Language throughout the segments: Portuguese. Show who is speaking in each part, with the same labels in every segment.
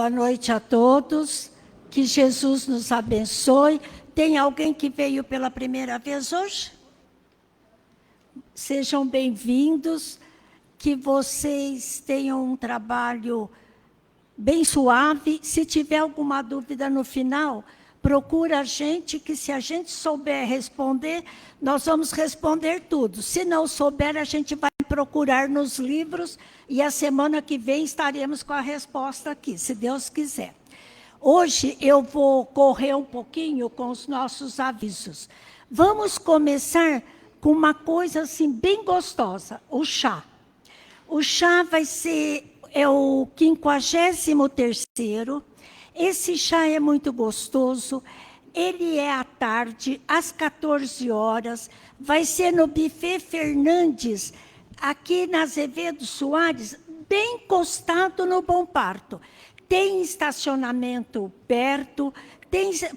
Speaker 1: Boa noite a todos, que Jesus nos abençoe. Tem alguém que veio pela primeira vez hoje? Sejam bem-vindos, que vocês tenham um trabalho bem suave. Se tiver alguma dúvida no final, procura a gente, que se a gente souber responder, nós vamos responder tudo. Se não souber, a gente vai procurar nos livros e a semana que vem estaremos com a resposta aqui, se Deus quiser. Hoje eu vou correr um pouquinho com os nossos avisos. Vamos começar com uma coisa assim bem gostosa, o chá. O chá vai ser o 53º. Esse chá é muito gostoso. Ele é à tarde, às 14 horas. Vai ser no Buffet Fernandes, aqui na Azevedo Soares, bem encostado no Bom Parto. Tem estacionamento perto,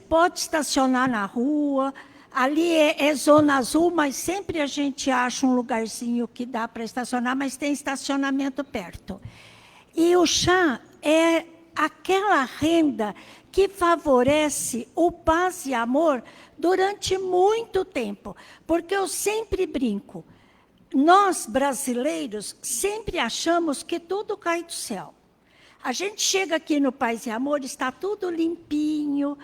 Speaker 1: pode estacionar na rua. Ali é zona azul, mas sempre a gente acha um lugarzinho que dá para estacionar, mas tem estacionamento perto. E o chá é aquela renda que favorece o paz e amor durante muito tempo. Porque eu sempre brinco, nós brasileiros sempre achamos que tudo cai do céu. A gente chega aqui no Paz e Amor, está tudo limpinho,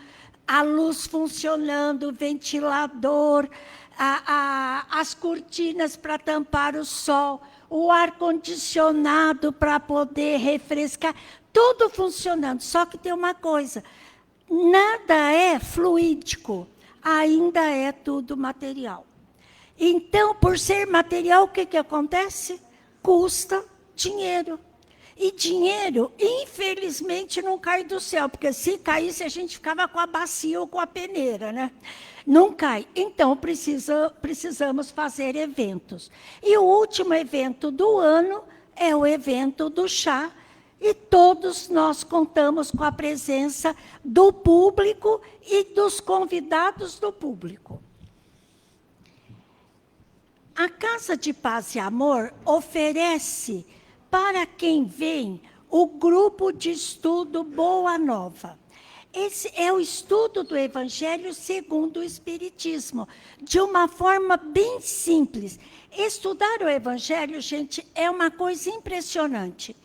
Speaker 1: a luz funcionando, o ventilador, as cortinas para tampar o sol, o ar-condicionado para poder refrescar, tudo funcionando. Só que tem uma coisa, nada é fluídico, ainda é tudo material. Então, por ser material, o que acontece? Custa dinheiro. E dinheiro, infelizmente, não cai do céu, porque se caísse, a gente ficava com a bacia ou com a peneira, né? Não cai. Então, precisamos fazer eventos. E o último evento do ano é o evento do chá, e todos nós contamos com a presença do público e dos convidados do público. A Casa de Paz e Amor oferece para quem vem o grupo de estudo Boa Nova. Esse é o estudo do Evangelho segundo o Espiritismo, de uma forma bem simples. Estudar o Evangelho, gente, é uma coisa impressionante.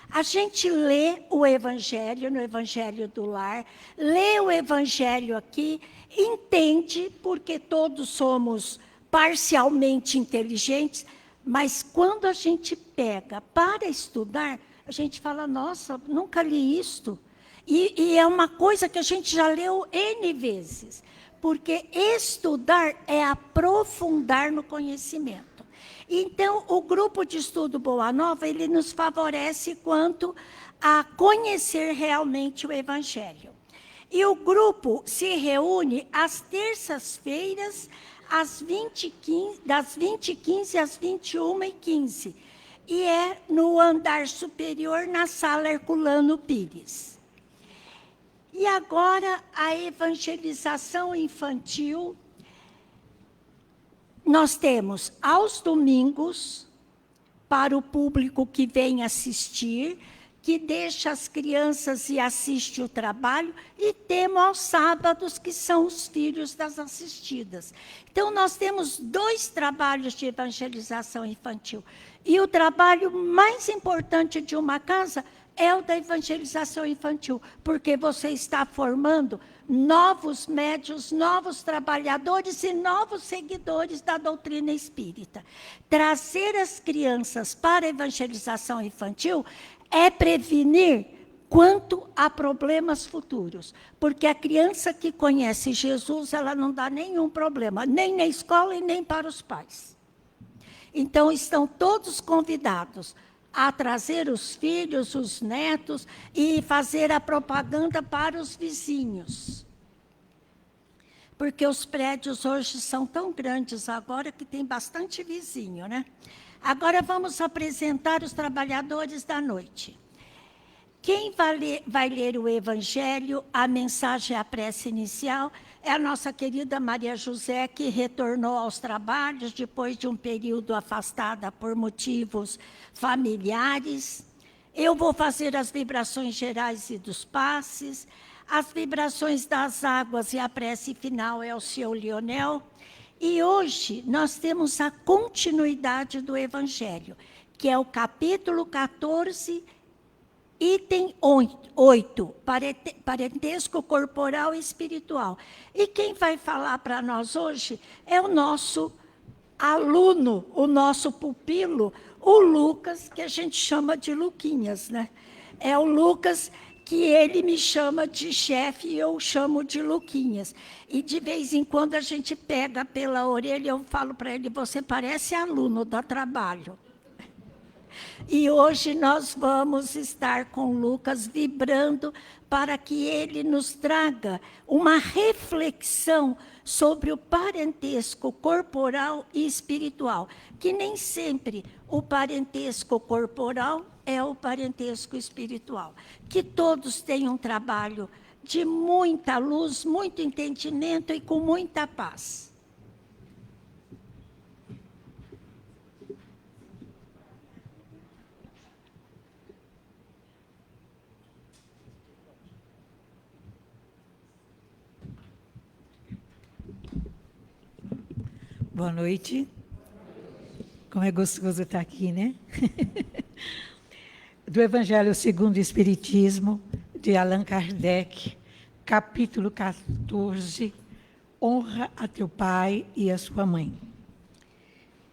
Speaker 1: A gente lê o Evangelho no Evangelho do Lar, lê o Evangelho aqui, entende, porque todos somos parcialmente inteligentes, mas quando a gente pega para estudar, a gente fala, nossa, nunca li isto. E é uma coisa que a gente já leu N vezes, porque estudar é aprofundar no conhecimento. Então, o grupo de estudo Boa Nova, ele nos favorece quanto a conhecer realmente o Evangelho. E o grupo se reúne às terças-feiras, das 20h15 às 21h15. E é no andar superior, na sala Herculano Pires. E agora, a evangelização infantil. Nós temos aos domingos, para o público que vem assistir, que deixa as crianças e assiste o trabalho, e temos aos sábados, que são os filhos das assistidas. Então, nós temos 2 trabalhos de evangelização infantil. E o trabalho mais importante de uma casa é o da evangelização infantil, porque você está formando novos médiuns, novos trabalhadores e novos seguidores da doutrina espírita. Trazer as crianças para a evangelização infantil é prevenir quanto a problemas futuros. Porque a criança que conhece Jesus, ela não dá nenhum problema, nem na escola e nem para os pais. Então, estão todos convidados a trazer os filhos, os netos, e fazer a propaganda para os vizinhos. Porque os prédios hoje são tão grandes agora que tem bastante vizinho, né? Agora vamos apresentar os trabalhadores da noite. Quem vai ler o Evangelho, a mensagem, a prece inicial, é a nossa querida Maria José, que retornou aos trabalhos depois de um período afastada por motivos familiares. Eu vou fazer as vibrações gerais e dos passes, as vibrações das águas e a prece final é o seu Lionel. E hoje nós temos a continuidade do Evangelho, que é o capítulo 14, item 8, parentesco corporal e espiritual. E quem vai falar para nós hoje é o nosso aluno, o nosso pupilo, o Lucas, que a gente chama de Luquinhas, né? É o Lucas que ele me chama de chefe e eu chamo de Luquinhas. E de vez em quando a gente pega pela orelha e eu falo para ele, você parece aluno, dá trabalho. E hoje nós vamos estar com o Lucas vibrando para que ele nos traga uma reflexão sobre o parentesco corporal e espiritual, que nem sempre o parentesco corporal é o parentesco espiritual. Que todos tenham um trabalho de muita luz, muito entendimento e com muita paz.
Speaker 2: Boa noite. Como é gostoso estar aqui, né? Do Evangelho segundo o Espiritismo, de Allan Kardec, capítulo 14, honra a teu pai e a sua mãe.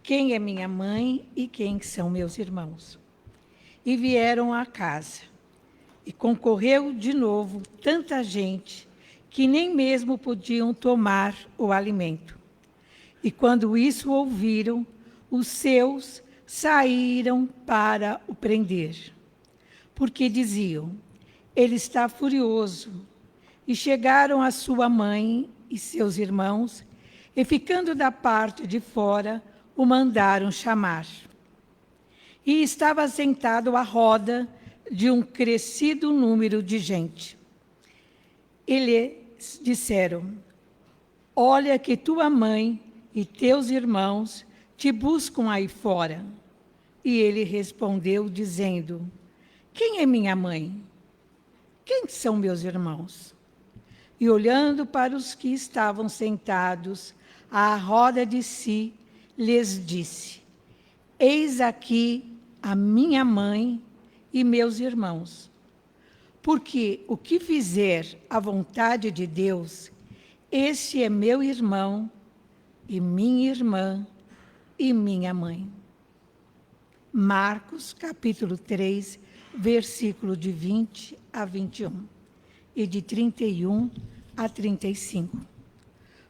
Speaker 2: Quem é minha mãe e quem são meus irmãos? E vieram à casa, e concorreu de novo tanta gente que nem mesmo podiam tomar o alimento. E quando isso ouviram, os seus saíram para o prender. Porque diziam, ele está furioso. E chegaram a sua mãe e seus irmãos, e ficando da parte de fora, o mandaram chamar. E estava sentado à roda de um crescido número de gente. Eles disseram, olha que tua mãe e teus irmãos te buscam aí fora. E ele respondeu, dizendo, quem é minha mãe? Quem são meus irmãos? E olhando para os que estavam sentados à roda de si, lhes disse, eis aqui a minha mãe e meus irmãos. Porque o que fizer a vontade de Deus, esse é meu irmão, e minha irmã, e minha mãe. Marcos, capítulo 3, versículo de 20 a 21, e de 31 a 35.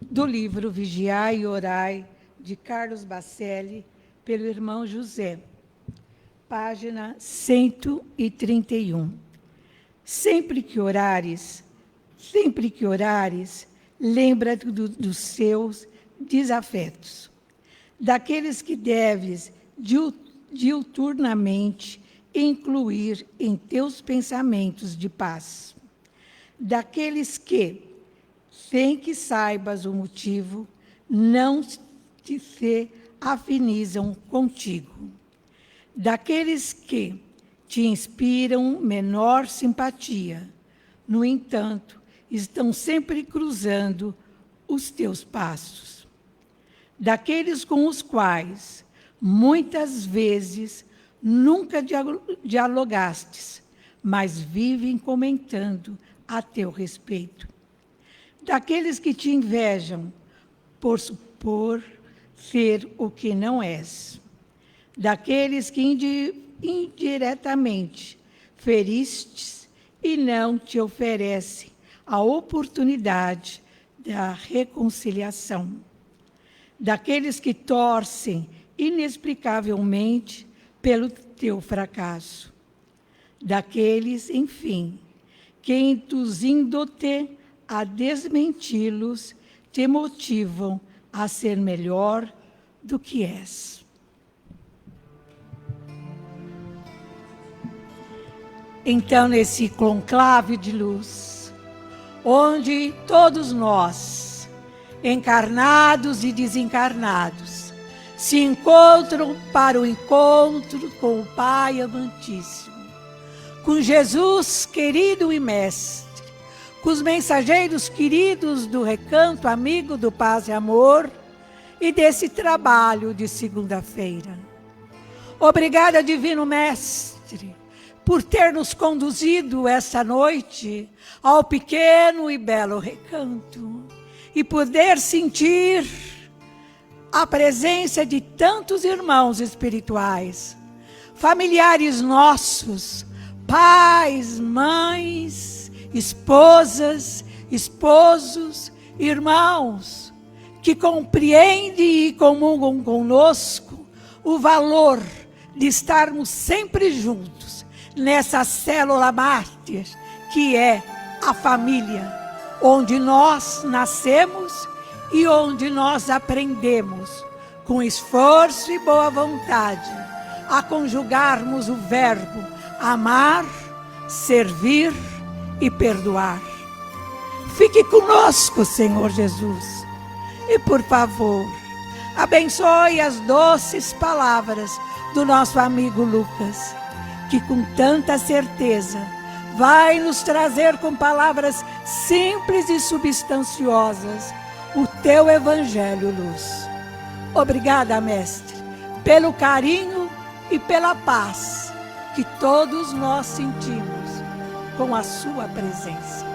Speaker 2: Do livro Vigiai e Orai, de Carlos Bacelli, pelo irmão José, página 131. Sempre que orares, lembra-te dos seus desafetos, daqueles que deves diuturnamente incluir em teus pensamentos de paz, daqueles que, sem que saibas o motivo, não te se afinizam contigo, daqueles que te inspiram menor simpatia, no entanto, estão sempre cruzando os teus passos, daqueles com os quais, muitas vezes, nunca dialogastes, mas vivem comentando a teu respeito, daqueles que te invejam por supor ser o que não és, daqueles que indiretamente feristes e não te oferecem a oportunidade da reconciliação, daqueles que torcem inexplicavelmente pelo teu fracasso, daqueles, enfim, que induzindo-te a desmenti-los, te motivam a ser melhor do que és. Então, nesse conclave de luz, onde todos nós, encarnados e desencarnados, se encontram para o encontro com o Pai Amantíssimo, com Jesus querido e mestre, com os mensageiros queridos do recanto amigo do Paz e Amor e desse trabalho de segunda-feira. Obrigada, Divino Mestre, por ter nos conduzido essa noite ao pequeno e belo recanto e poder sentir a presença de tantos irmãos espirituais, familiares nossos, pais, mães, esposas, esposos, irmãos, que compreendem e comungam conosco o valor de estarmos sempre juntos nessa célula mártir que é a família, onde nós nascemos e onde nós aprendemos, com esforço e boa vontade, a conjugarmos o verbo amar, servir e perdoar. Fique conosco, Senhor Jesus, e por favor, abençoe as doces palavras do nosso amigo Lucas, que com tanta certeza vai nos trazer com palavras simples e substanciosas o teu Evangelho, luz. Obrigada, Mestre, pelo carinho e pela paz que todos nós sentimos com a sua presença.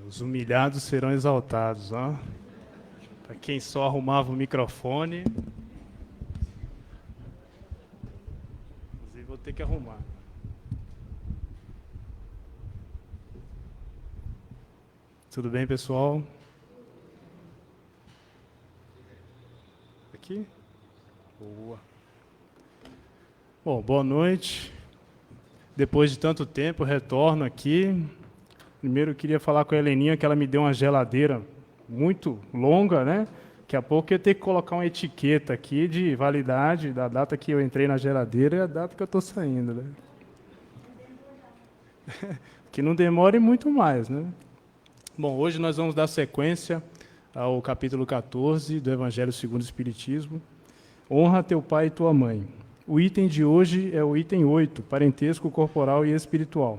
Speaker 3: Os humilhados serão exaltados, ó. Para quem só arrumava o microfone, inclusive vou ter que arrumar. Tudo bem, pessoal? Aqui? Boa. Bom, boa noite. Depois de tanto tempo, retorno aqui. Primeiro eu queria falar com a Heleninha, que ela me deu uma geladeira muito longa, né? Daqui a pouco eu ia ter que colocar uma etiqueta aqui de validade da data que eu entrei na geladeira e a data que eu estou saindo, né? Que não demore muito mais, né? Bom, hoje nós vamos dar sequência ao capítulo 14 do Evangelho segundo o Espiritismo. Honra teu pai e tua mãe. O item de hoje é o item 8, parentesco corporal e espiritual.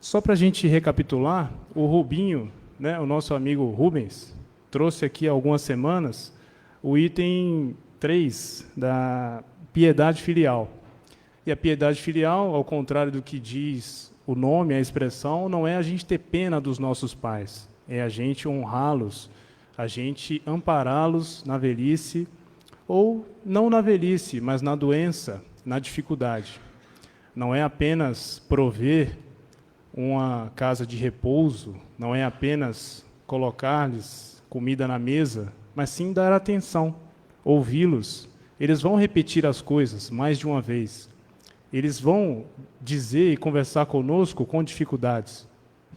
Speaker 3: Só para a gente recapitular, o Rubinho, né, o nosso amigo Rubens, trouxe aqui há algumas semanas o item 3 da piedade filial. E a piedade filial, ao contrário do que diz o nome, a expressão, não é a gente ter pena dos nossos pais, é a gente honrá-los, a gente ampará-los na velhice, ou não na velhice, mas na doença, na dificuldade. Não é apenas prover uma casa de repouso, não é apenas colocar-lhes comida na mesa, mas sim dar atenção, ouvi-los. Eles vão repetir as coisas mais de uma vez. Eles vão dizer e conversar conosco com dificuldades.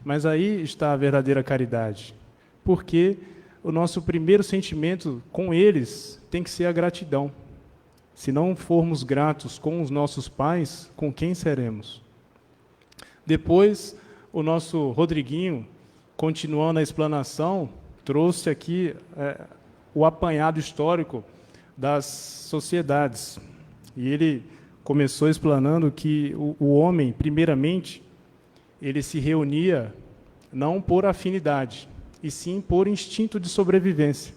Speaker 3: Mas aí está a verdadeira caridade. Porque o nosso primeiro sentimento com eles tem que ser a gratidão. Se não formos gratos com os nossos pais, com quem seremos? Depois, o nosso Rodriguinho, continuando a explanação, trouxe aqui o apanhado histórico das sociedades. E ele começou explanando que o homem, primeiramente, ele se reunia não por afinidade, e sim por instinto de sobrevivência.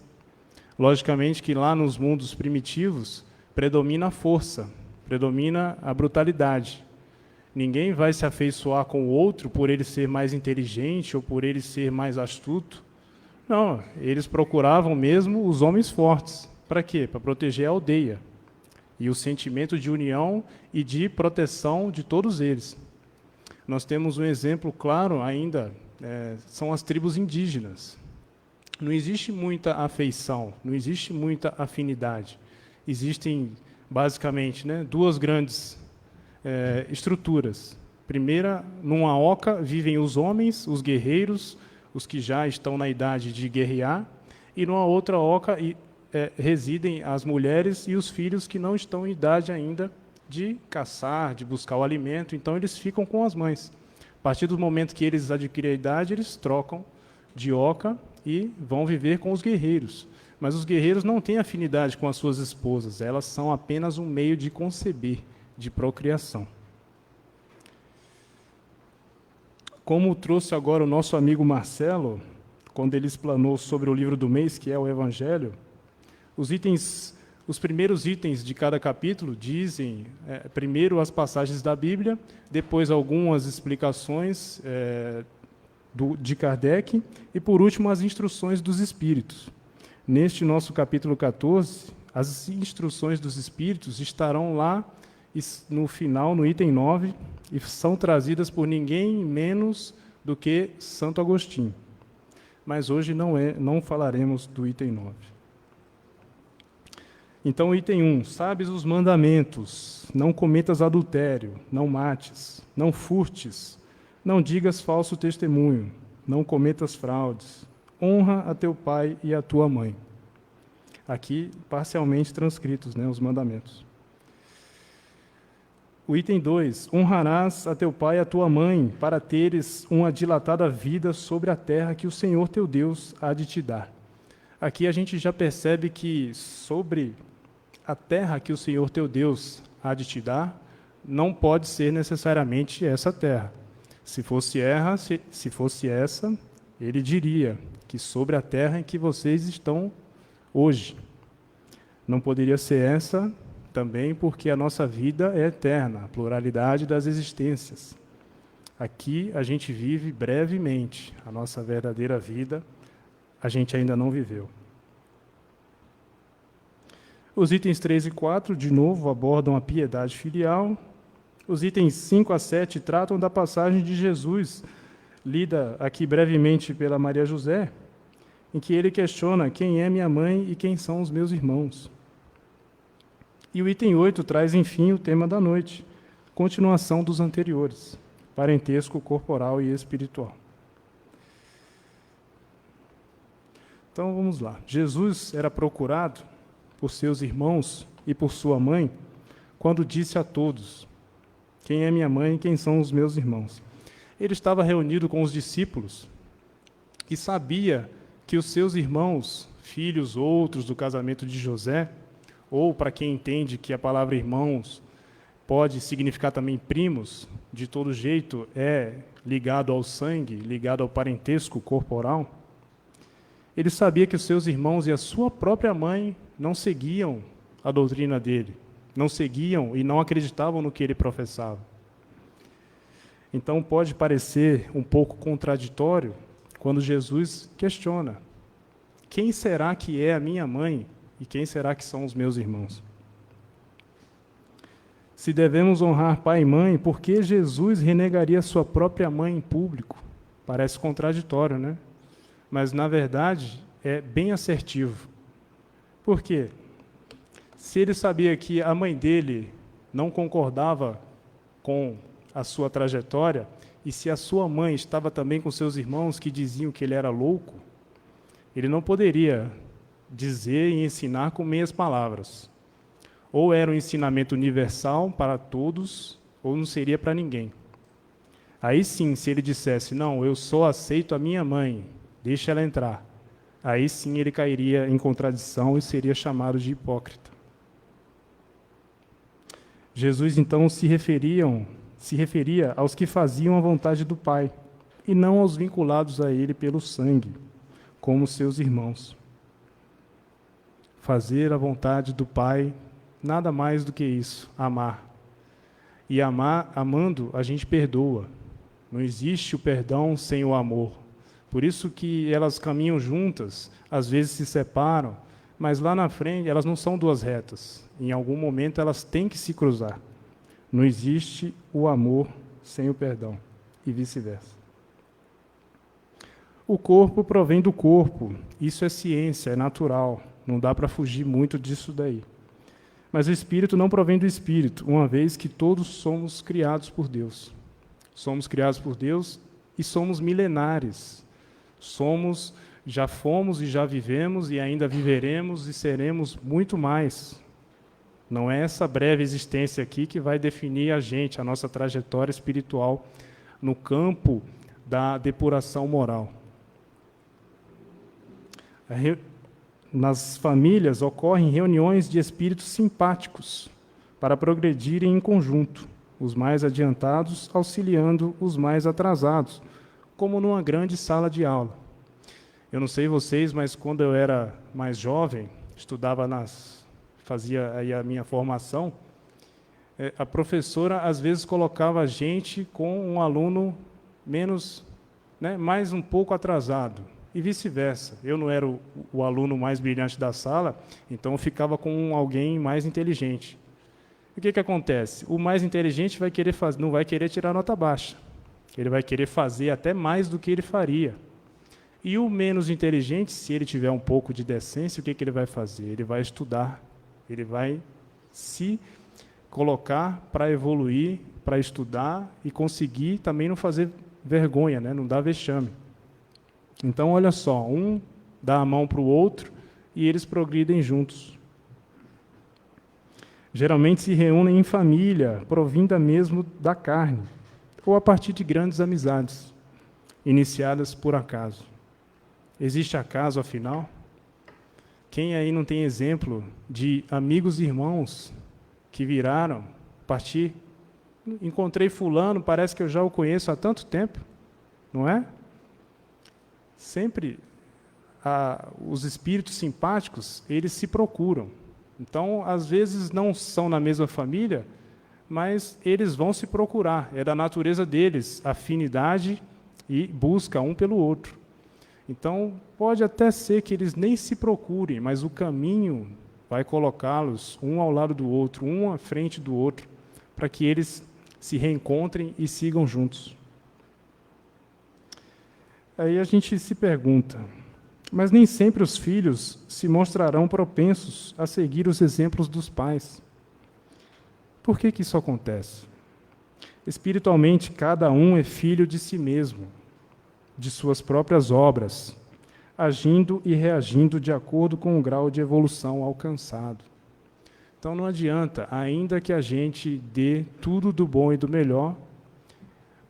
Speaker 3: Logicamente que lá nos mundos primitivos predomina a força, predomina a brutalidade. Ninguém vai se afeiçoar com o outro por ele ser mais inteligente ou por ele ser mais astuto. Não, eles procuravam mesmo os homens fortes. Para quê? Para proteger a aldeia. E o sentimento de união e de proteção de todos eles. Nós temos um exemplo claro ainda, são as tribos indígenas. Não existe muita afeição, não existe muita afinidade. Existem, basicamente, duas grandes estruturas. Primeira, numa oca vivem os homens, os guerreiros, os que já estão na idade de guerrear, e numa outra oca residem as mulheres e os filhos que não estão em idade ainda de caçar, de buscar o alimento, então eles ficam com as mães. A partir do momento que eles adquirem a idade, eles trocam de oca e vão viver com os guerreiros. Mas os guerreiros não têm afinidade com as suas esposas, elas são apenas um meio de conceber, de procriação. Como trouxe agora o nosso amigo Marcelo, quando ele explanou sobre o livro do mês, que é o Evangelho, os primeiros itens de cada capítulo dizem, primeiro as passagens da Bíblia, depois algumas explicações de Kardec, e por último as instruções dos Espíritos. Neste nosso capítulo 14, as instruções dos Espíritos estarão lá no final, no item 9, e são trazidas por ninguém menos do que Santo Agostinho. Mas hoje não falaremos do item 9. Então, item 1, sabes os mandamentos, não cometas adultério, não mates, não furtes, não digas falso testemunho, não cometas fraudes, honra a teu pai e a tua mãe. Aqui, parcialmente transcritos, os mandamentos. O item 2, honrarás a teu pai e a tua mãe, para teres uma dilatada vida sobre a terra que o Senhor teu Deus há de te dar. Aqui a gente já percebe que sobre a terra que o Senhor teu Deus há de te dar, não pode ser necessariamente essa terra. Se fosse essa, ele diria que sobre a terra em que vocês estão hoje. Não poderia ser essa também porque a nossa vida é eterna, a pluralidade das existências. Aqui a gente vive brevemente, a nossa verdadeira vida a gente ainda não viveu. Os itens 3 e 4, de novo, abordam a piedade filial. Os itens 5 a 7 tratam da passagem de Jesus, lida aqui brevemente pela Maria José, em que ele questiona quem é minha mãe e quem são os meus irmãos. E o item 8 traz, enfim, o tema da noite, continuação dos anteriores, parentesco corporal e espiritual. Então, vamos lá. Jesus era procurado por seus irmãos e por sua mãe, quando disse a todos, quem é minha mãe e quem são os meus irmãos? Ele estava reunido com os discípulos e sabia que os seus irmãos, filhos outros do casamento de José, ou para quem entende que a palavra irmãos pode significar também primos, de todo jeito é ligado ao sangue, ligado ao parentesco corporal. Ele sabia que os seus irmãos e a sua própria mãe não seguiam a doutrina dele, não seguiam e não acreditavam no que ele professava. Então pode parecer um pouco contraditório quando Jesus questiona: quem será que é a minha mãe e quem será que são os meus irmãos? Se devemos honrar pai e mãe, por que Jesus renegaria sua própria mãe em público? Parece contraditório, né? Mas, na verdade, é bem assertivo. Por quê? Se ele sabia que a mãe dele não concordava com a sua trajetória, e se a sua mãe estava também com seus irmãos que diziam que ele era louco, ele não poderia dizer e ensinar com meias palavras. Ou era um ensinamento universal para todos, ou não seria para ninguém. Aí sim, se ele dissesse, não, eu só aceito a minha mãe, deixa ela entrar, aí sim ele cairia em contradição e seria chamado de hipócrita. Jesus, então, se referia aos que faziam a vontade do Pai, e não aos vinculados a Ele pelo sangue, como seus irmãos. Fazer a vontade do Pai, nada mais do que isso, amar. E amando, a gente perdoa. Não existe o perdão sem o amor. Por isso que elas caminham juntas, às vezes se separam, mas lá na frente elas não são duas retas. Em algum momento elas têm que se cruzar. Não existe o amor sem o perdão, e vice-versa. O corpo provém do corpo, isso é ciência, é natural, não dá para fugir muito disso daí. Mas o espírito não provém do espírito, uma vez que todos somos criados por Deus. Somos criados por Deus e somos milenares. Já fomos e já vivemos e ainda viveremos e seremos muito mais. Não é essa breve existência aqui que vai definir a gente, a nossa trajetória espiritual no campo da depuração moral. Nas famílias ocorrem reuniões de espíritos simpáticos para progredirem em conjunto, os mais adiantados auxiliando os mais atrasados, como numa grande sala de aula. Eu não sei vocês, mas quando eu era mais jovem, fazia aí a minha formação, a professora às vezes colocava a gente com um aluno menos, mais um pouco atrasado, e vice-versa. Eu não era o aluno mais brilhante da sala, então eu ficava com alguém mais inteligente. O que acontece? O mais inteligente não vai querer tirar nota baixa. Ele vai querer fazer até mais do que ele faria. E o menos inteligente, se ele tiver um pouco de decência, o que ele vai fazer? Ele vai estudar, ele vai se colocar para evoluir, para estudar e conseguir também não fazer vergonha, não dar vexame. Então, olha só, um dá a mão para o outro e eles progridem juntos. Geralmente se reúnem em família, provinda mesmo da carne, ou a partir de grandes amizades, iniciadas por acaso. Existe acaso, afinal? Quem aí não tem exemplo de amigos e irmãos que viraram, partir? Encontrei fulano, parece que eu já o conheço há tanto tempo, não é? Sempre os espíritos simpáticos, eles se procuram. Então, às vezes não são na mesma família, mas eles vão se procurar. É da natureza deles, afinidade e busca um pelo outro. Então, pode até ser que eles nem se procurem, mas o caminho vai colocá-los um ao lado do outro, um à frente do outro, para que eles se reencontrem e sigam juntos. Aí a gente se pergunta, mas nem sempre os filhos se mostrarão propensos a seguir os exemplos dos pais. Por que isso acontece? Espiritualmente, cada um é filho de si mesmo, de suas próprias obras, agindo e reagindo de acordo com o grau de evolução alcançado. Então não adianta, ainda que a gente dê tudo do bom e do melhor,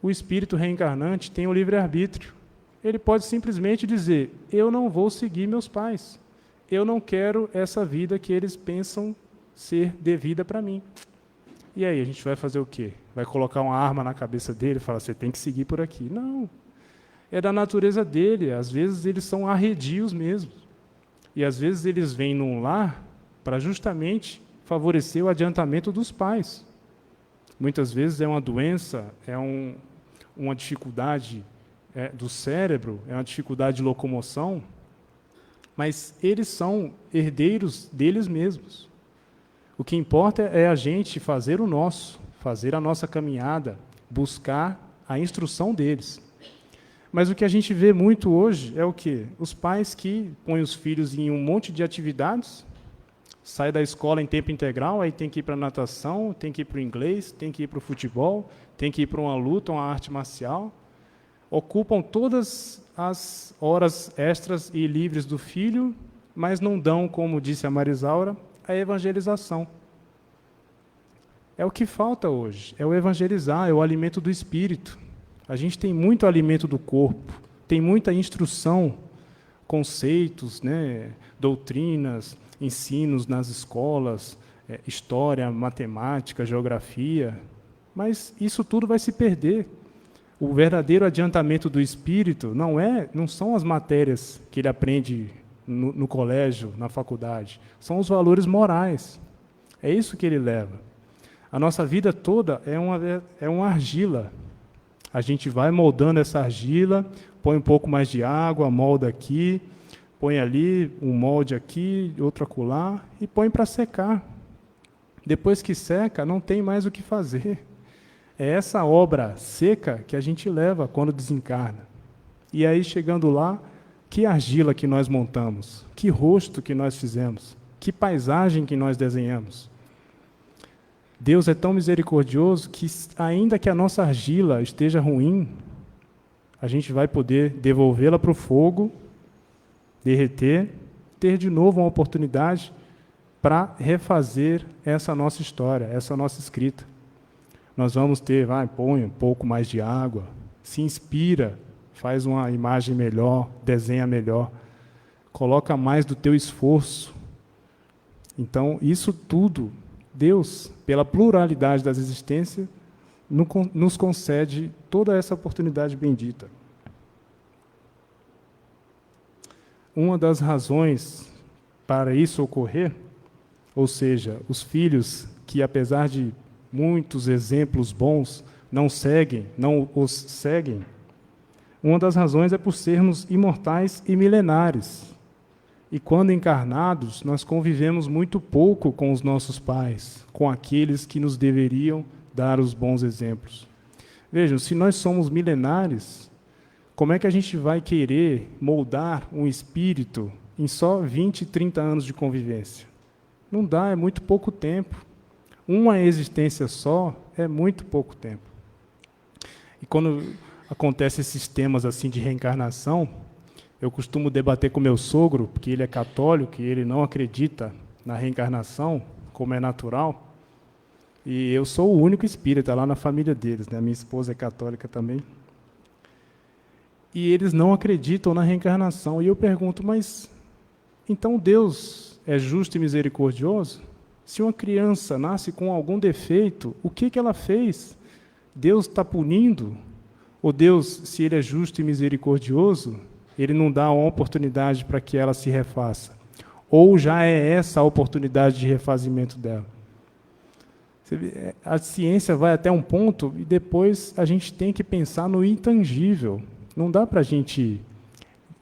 Speaker 3: o espírito reencarnante tem o livre-arbítrio. Ele pode simplesmente dizer, eu não vou seguir meus pais, eu não quero essa vida que eles pensam ser devida para mim. E aí, a gente vai fazer o quê? Vai colocar uma arma na cabeça dele e falar, você tem que seguir por aqui. Não, é da natureza dele, às vezes eles são arredios mesmo. E às vezes eles vêm num lar para justamente favorecer o adiantamento dos pais. Muitas vezes é uma doença, é uma dificuldade do cérebro, é uma dificuldade de locomoção, mas eles são herdeiros deles mesmos. O que importa é a gente fazer o nosso, fazer a nossa caminhada, buscar a instrução deles. Mas o que a gente vê muito hoje é o quê? Os pais que põem os filhos em um monte de atividades, sai da escola em tempo integral, aí tem que ir para a natação, tem que ir para o inglês, tem que ir para o futebol, tem que ir para uma luta, uma arte marcial, ocupam todas as horas extras e livres do filho, mas não dão, como disse a Marisaura, a evangelização. É o que falta hoje, é o evangelizar, é o alimento do espírito. A gente tem muito alimento do corpo, tem muita instrução, conceitos, doutrinas, ensinos nas escolas, história, matemática, geografia, mas isso tudo vai se perder. O verdadeiro adiantamento do espírito não são as matérias que ele aprende no colégio, na faculdade, são os valores morais. É isso que ele leva. A nossa vida toda é uma argila. A gente vai moldando essa argila, põe um pouco mais de água, molda aqui, põe ali um molde aqui, outro acolá, e põe para secar. Depois que seca, não tem mais o que fazer. É essa obra seca que a gente leva quando desencarna. E aí, chegando lá, que argila que nós montamos, que rosto que nós fizemos, que paisagem que nós desenhamos. Deus é tão misericordioso que, ainda que a nossa argila esteja ruim, a gente vai poder devolvê-la para o fogo, derreter, ter de novo uma oportunidade para refazer essa nossa história, essa nossa escrita. Nós vamos ter, põe um pouco mais de água, se inspira, faz uma imagem melhor, desenha melhor, coloca mais do teu esforço. Então, isso tudo, Deus, pela pluralidade das existências, nos concede toda essa oportunidade bendita. Uma das razões para isso ocorrer, ou seja, os filhos que, apesar de muitos exemplos bons, não os seguem, uma das razões é por sermos imortais e milenares. E quando encarnados, nós convivemos muito pouco com os nossos pais, com aqueles que nos deveriam dar os bons exemplos. Vejam, se nós somos milenares, como é que a gente vai querer moldar um espírito em só 20, 30 anos de convivência? Não dá, é muito pouco tempo. Uma existência só é muito pouco tempo. E quando acontecem esses temas assim de reencarnação, eu costumo debater com meu sogro, porque ele é católico e ele não acredita na reencarnação, como é natural. E eu sou o único espírita lá na família deles, né? Minha esposa é católica também. E eles não acreditam na reencarnação. E eu pergunto, mas então Deus é justo e misericordioso? Se uma criança nasce com algum defeito, o que ela fez? Deus está punindo? Ou Deus, se Ele é justo e misericordioso, Ele não dá uma oportunidade para que ela se refaça? Ou já é essa a oportunidade de refazimento dela? A ciência vai até um ponto e depois a gente tem que pensar no intangível. Não dá para a gente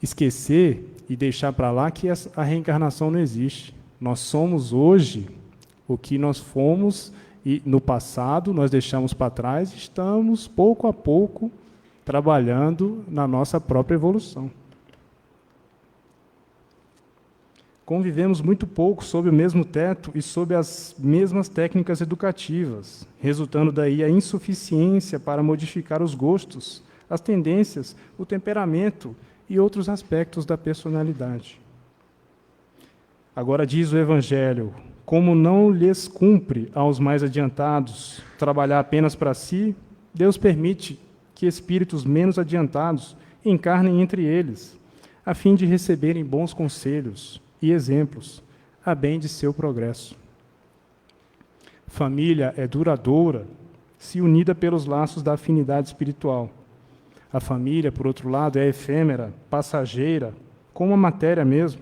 Speaker 3: esquecer e deixar para lá que a reencarnação não existe. Nós somos hoje o que nós fomos e no passado nós deixamos para trás, estamos pouco a pouco trabalhando na nossa própria evolução. Convivemos muito pouco sob o mesmo teto e sob as mesmas técnicas educativas, resultando daí a insuficiência para modificar os gostos, as tendências, o temperamento e outros aspectos da personalidade. Agora diz o Evangelho, como não lhes cumpre aos mais adiantados trabalhar apenas para si, Deus permite que espíritos menos adiantados encarnem entre eles, a fim de receberem bons conselhos e exemplos, a bem de seu progresso. Família é duradoura se unida pelos laços da afinidade espiritual. A família, por outro lado, é efêmera, passageira, como a matéria mesmo,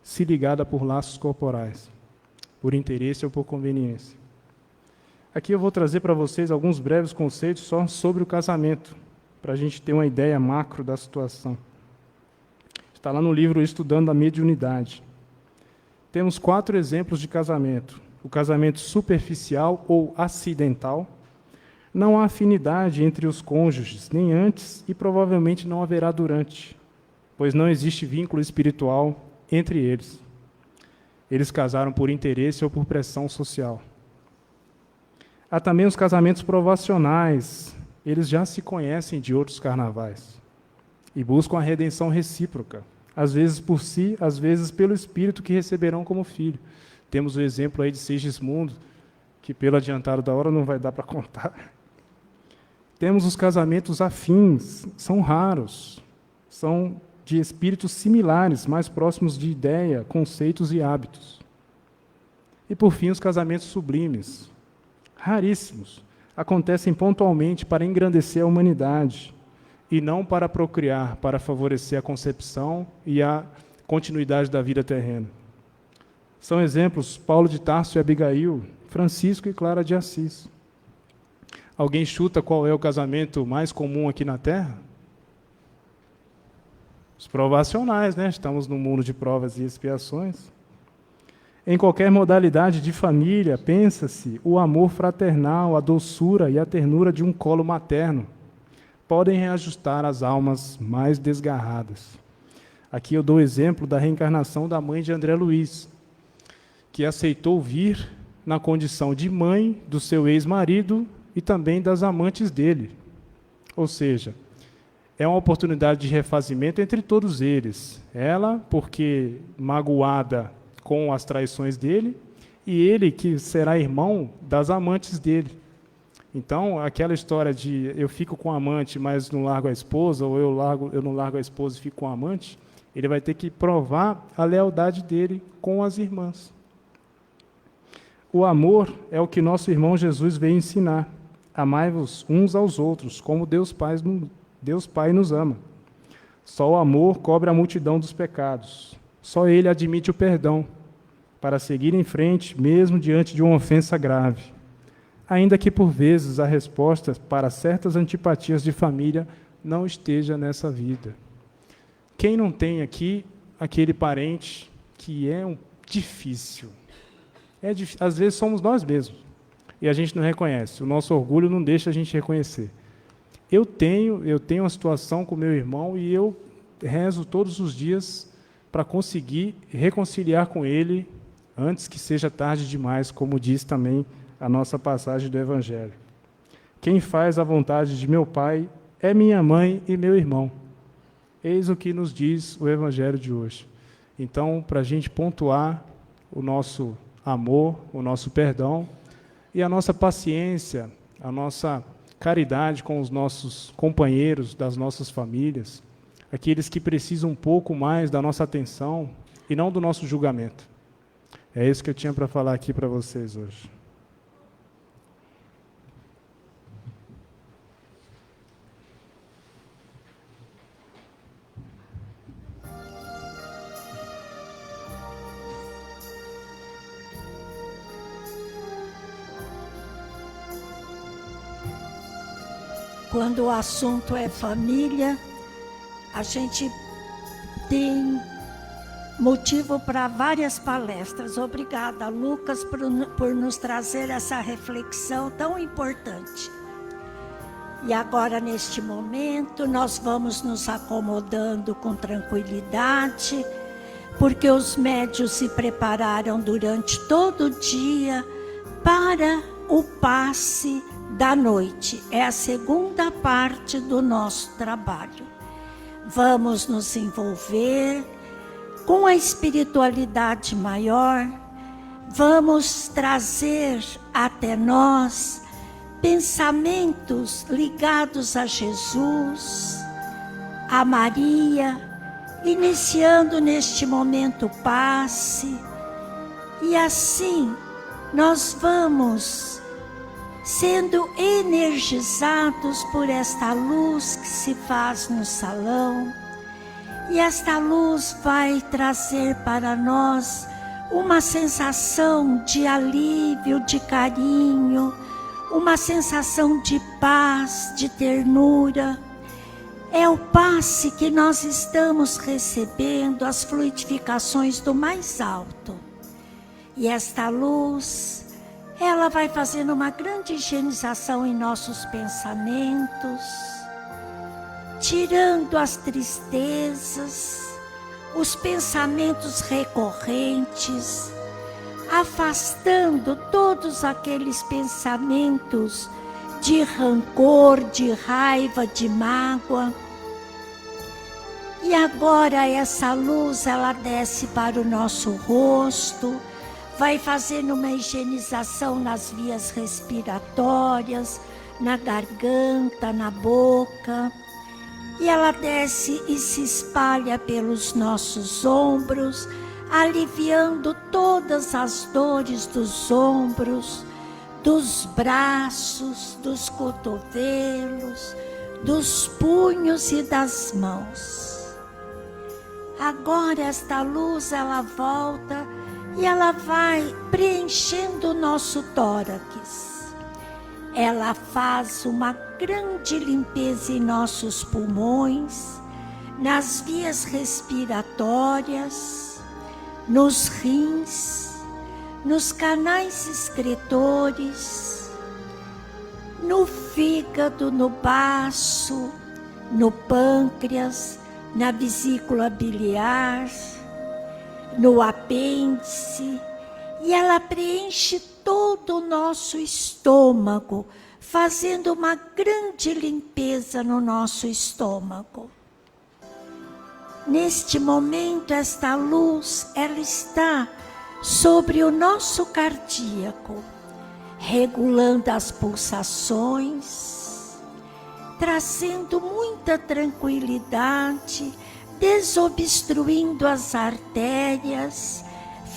Speaker 3: se ligada por laços corporais, por interesse ou por conveniência. Aqui eu vou trazer para vocês alguns breves conceitos só sobre o casamento, para a gente ter uma ideia macro da situação. Está lá no livro Estudando a Mediunidade. Temos 4 exemplos de casamento. O casamento superficial ou acidental. Não há afinidade entre os cônjuges, nem antes e provavelmente não haverá durante, pois não existe vínculo espiritual entre eles. Eles casaram por interesse ou por pressão social. Há também os casamentos provacionais. Eles já se conhecem de outros carnavais e buscam a redenção recíproca, às vezes por si, às vezes pelo espírito que receberão como filho. Temos o exemplo aí de Segismundo, que pelo adiantado da hora não vai dar para contar. Temos os casamentos afins, são raros, são de espíritos similares, mais próximos de ideia, conceitos e hábitos. E, por fim, os casamentos sublimes, raríssimos, acontecem pontualmente para engrandecer a humanidade e não para procriar, para favorecer a concepção e a continuidade da vida terrena. São exemplos Paulo de Tarso e Abigail, Francisco e Clara de Assis. Alguém chuta qual é o casamento mais comum aqui na Terra? Os provacionais, né? Estamos num mundo de provas e expiações. Em qualquer modalidade de família, pensa-se o amor fraternal, a doçura e a ternura de um colo materno podem reajustar as almas mais desgarradas. Aqui eu dou o exemplo da reencarnação da mãe de André Luiz, que aceitou vir na condição de mãe do seu ex-marido e também das amantes dele. Ou seja, é uma oportunidade de refazimento entre todos eles. Ela, porque magoada com as traições dele, e ele que será irmão das amantes dele. Então, aquela história de eu fico com a amante, mas não largo a esposa, ou eu não largo a esposa e fico com a amante, ele vai ter que provar a lealdade dele com as irmãs. O amor é o que nosso irmão Jesus veio ensinar. Amai-vos uns aos outros, como Deus Pai nos ama. Só o amor cobre a multidão dos pecados. Só ele admite o perdão, para seguir em frente, mesmo diante de uma ofensa grave. Ainda que, por vezes, a resposta para certas antipatias de família não esteja nessa vida. Quem não tem aqui aquele parente que é difícil? Às vezes somos nós mesmos, e a gente não reconhece. O nosso orgulho não deixa a gente reconhecer. Eu tenho uma situação com meu irmão e eu rezo todos os dias para conseguir reconciliar com ele antes que seja tarde demais, como diz também a nossa passagem do Evangelho. Quem faz a vontade de meu Pai é minha mãe e meu irmão. Eis o que nos diz o Evangelho de hoje. Então, para a gente pontuar o nosso amor, o nosso perdão e a nossa paciência, a nossa caridade com os nossos companheiros das nossas famílias, aqueles que precisam um pouco mais da nossa atenção e não do nosso julgamento. É isso que eu tinha para falar aqui para vocês hoje.
Speaker 1: Quando o assunto é família, a gente tem motivo para várias palestras. Obrigada, Lucas, por nos trazer essa reflexão tão importante. E agora, neste momento, nós vamos nos acomodando com tranquilidade, porque os médiuns se prepararam durante todo o dia para o passe da noite. É a segunda parte do nosso trabalho. Vamos nos envolver com a espiritualidade maior, vamos trazer até nós pensamentos ligados a Jesus, a Maria, iniciando neste momento o passe, e assim nós vamos sendo energizados por esta luz que se faz no salão. E esta luz vai trazer para nós uma sensação de alívio, de carinho, uma sensação de paz, de ternura. É o passe que nós estamos recebendo, as fluidificações do mais alto. E esta luz, ela vai fazendo uma grande higienização em nossos pensamentos, tirando as tristezas, os pensamentos recorrentes, afastando todos aqueles pensamentos de rancor, de raiva, de mágoa. E agora essa luz, ela desce para o nosso rosto, vai fazendo uma higienização nas vias respiratórias, na garganta, na boca. E ela desce e se espalha pelos nossos ombros, aliviando todas as dores dos ombros, dos braços, dos cotovelos, dos punhos e das mãos. Agora esta luz, ela volta e ela vai preenchendo o nosso tórax. Ela faz uma grande limpeza em nossos pulmões, nas vias respiratórias, nos rins, nos canais excretores, no fígado, no baço, no pâncreas, na vesícula biliar, no apêndice, e ela preenche todo o nosso estômago, fazendo uma grande limpeza no nosso estômago. Neste momento, esta luz, ela está sobre o nosso cardíaco, regulando as pulsações, trazendo muita tranquilidade, desobstruindo as artérias,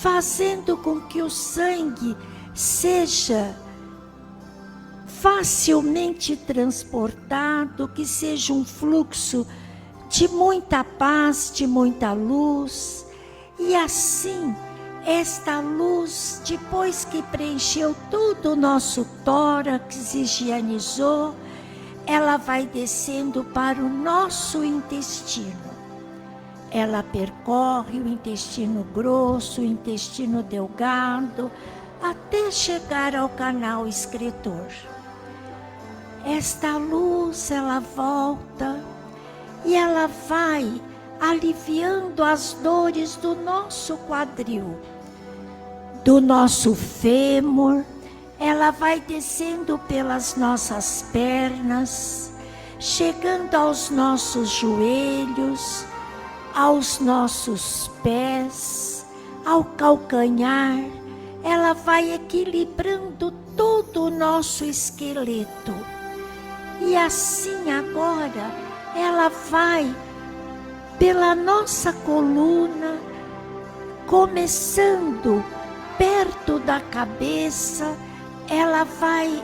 Speaker 1: fazendo com que o sangue seja facilmente transportado, que seja um fluxo de muita paz, de muita luz. E assim, esta luz, depois que preencheu todo o nosso tórax, higienizou, ela vai descendo para o nosso intestino. Ela percorre o intestino grosso, o intestino delgado, até chegar ao canal excretor. Esta luz, ela volta e ela vai aliviando as dores do nosso quadril, do nosso fêmur. Ela vai descendo pelas nossas pernas, chegando aos nossos joelhos, aos nossos pés, ao calcanhar. Ela vai equilibrando todo o nosso esqueleto. E assim agora, ela vai pela nossa coluna, começando perto da cabeça. Ela vai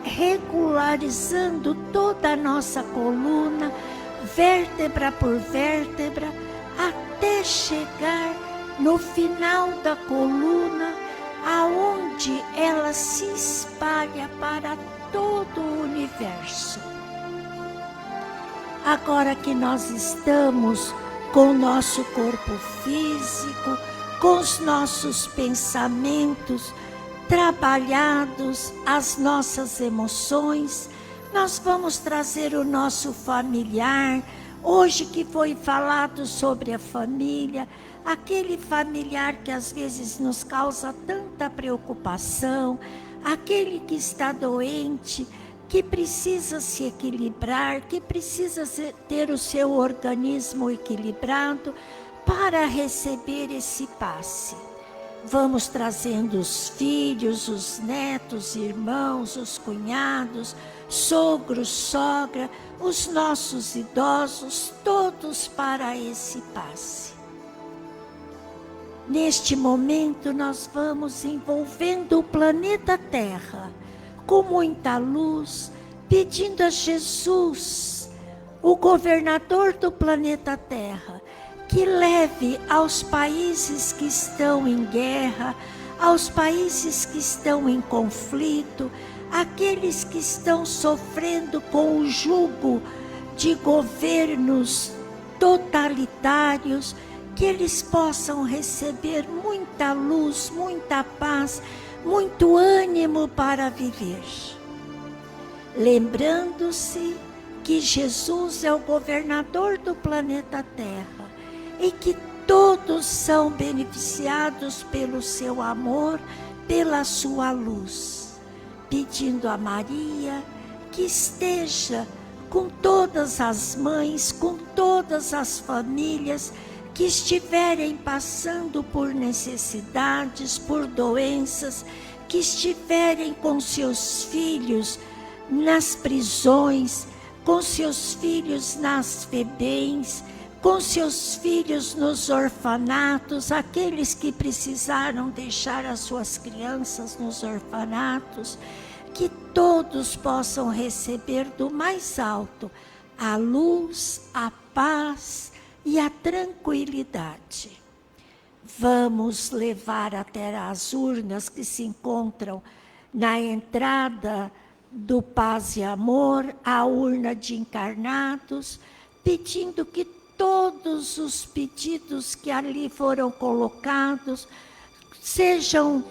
Speaker 1: regularizando toda a nossa coluna, vértebra por vértebra, até chegar no final da coluna, aonde ela se espalha para todo o universo. Agora que nós estamos com o nosso corpo físico, com os nossos pensamentos trabalhados, as nossas emoções, nós vamos trazer o nosso familiar. Hoje que foi falado sobre a família, aquele familiar que às vezes nos causa tanta preocupação, aquele que está doente, que precisa se equilibrar, que precisa ter o seu organismo equilibrado para receber esse passe. Vamos trazendo os filhos, os netos, irmãos, os cunhados, sogros, sogra, os nossos idosos, todos para esse passe. Neste momento nós vamos envolvendo o planeta Terra com muita luz, pedindo a Jesus, o governador do planeta Terra, que leve aos países que estão em guerra, aos países que estão em conflito, aqueles que estão sofrendo com o jugo de governos totalitários, que eles possam receber muita luz, muita paz, muito ânimo para viver. Lembrando-se que Jesus é o governador do planeta Terra e que todos são beneficiados pelo seu amor, pela sua luz. Pedindo a Maria que esteja com todas as mães, com todas as famílias que estiverem passando por necessidades, por doenças, que estiverem com seus filhos nas prisões, com seus filhos nas FEBEMs, com seus filhos nos orfanatos, aqueles que precisaram deixar as suas crianças nos orfanatos, que todos possam receber do mais alto a luz, a paz e a tranquilidade. Vamos levar até as urnas que se encontram na entrada do Paz e Amor, a urna de encarnados, pedindo que todos os pedidos que ali foram colocados sejam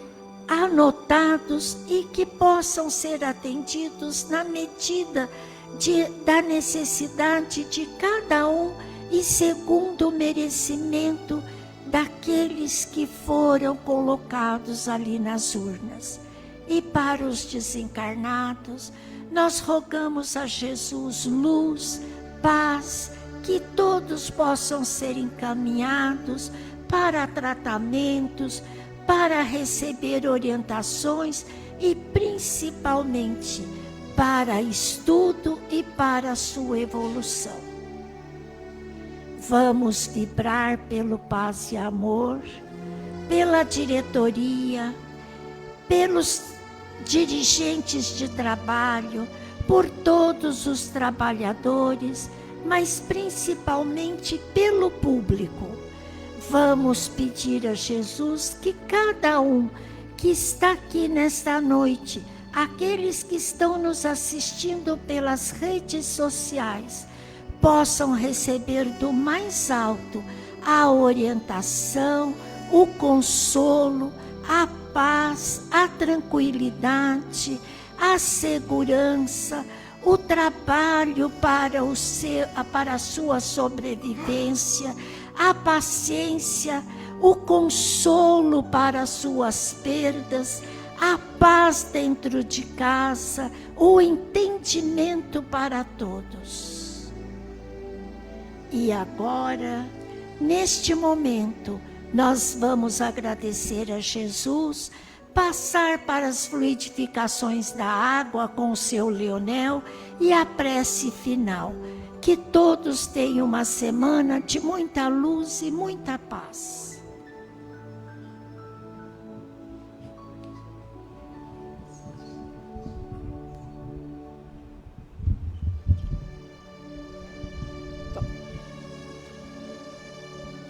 Speaker 1: anotados e que possam ser atendidos na medida da necessidade de cada um e segundo o merecimento daqueles que foram colocados ali nas urnas. E para os desencarnados, nós rogamos a Jesus luz, paz, que todos possam ser encaminhados para tratamentos, para receber orientações e principalmente para estudo e para sua evolução. Vamos vibrar pelo paz e amor, pela diretoria, pelos dirigentes de trabalho, por todos os trabalhadores, mas principalmente pelo público. Vamos pedir a Jesus que cada um que está aqui nesta noite, aqueles que estão nos assistindo pelas redes sociais, possam receber do mais alto a orientação, o consolo, a paz, a tranquilidade, a segurança, o trabalho para a sua sobrevivência, a paciência, o consolo para as suas perdas, a paz dentro de casa, o entendimento para todos. E agora, neste momento, nós vamos agradecer a Jesus, passar para as fluidificações da água com o seu Leonel e a prece final. Que todos tenham uma semana de muita luz e muita paz.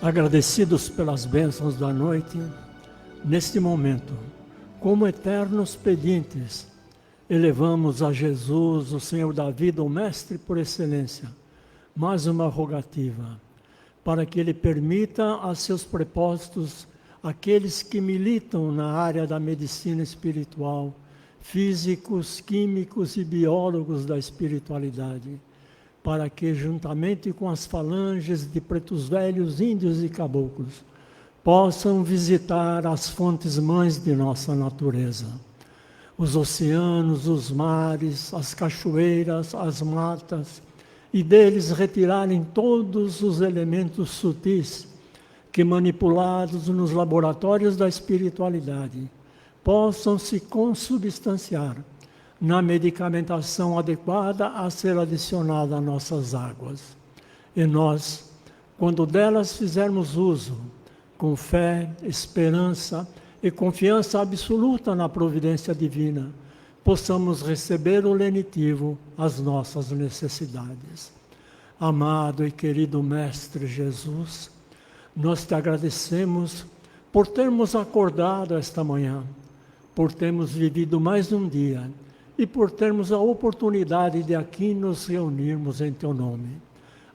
Speaker 4: Agradecidos pelas bênçãos da noite, neste momento, como eternos pedintes, elevamos a Jesus, o Senhor da vida, o Mestre por excelência, mais uma rogativa, para que Ele permita a seus propósitos, aqueles que militam na área da medicina espiritual, físicos, químicos e biólogos da espiritualidade, para que, juntamente com as falanges de pretos velhos, índios e caboclos, possam visitar as fontes mães de nossa natureza, os oceanos, os mares, as cachoeiras, as matas, e deles retirarem todos os elementos sutis que, manipulados nos laboratórios da espiritualidade, possam se consubstanciar na medicamentação adequada a ser adicionada a nossas águas. E nós, quando delas fizermos uso, com fé, esperança e confiança absoluta na providência divina, possamos receber o lenitivo às nossas necessidades. Amado e querido Mestre Jesus, nós te agradecemos por termos acordado esta manhã, por termos vivido mais um dia e por termos a oportunidade de aqui nos reunirmos em teu nome.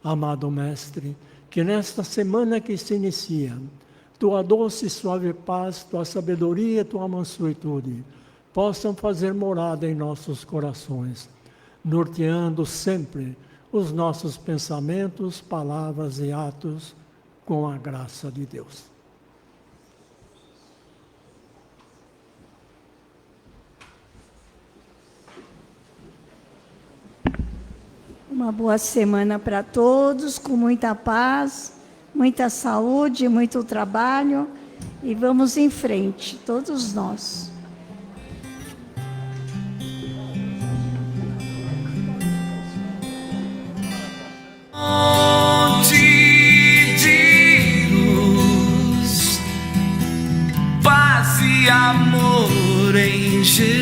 Speaker 4: Amado Mestre, que nesta semana que se inicia, tua doce e suave paz, tua sabedoria, tua mansuetude, possam fazer morada em nossos corações, norteando sempre os nossos pensamentos, palavras e atos com a graça de Deus.
Speaker 5: Uma boa semana para todos, com muita paz, muita saúde, muito trabalho, e vamos em frente, todos nós.
Speaker 6: Paz e amor em Jesus.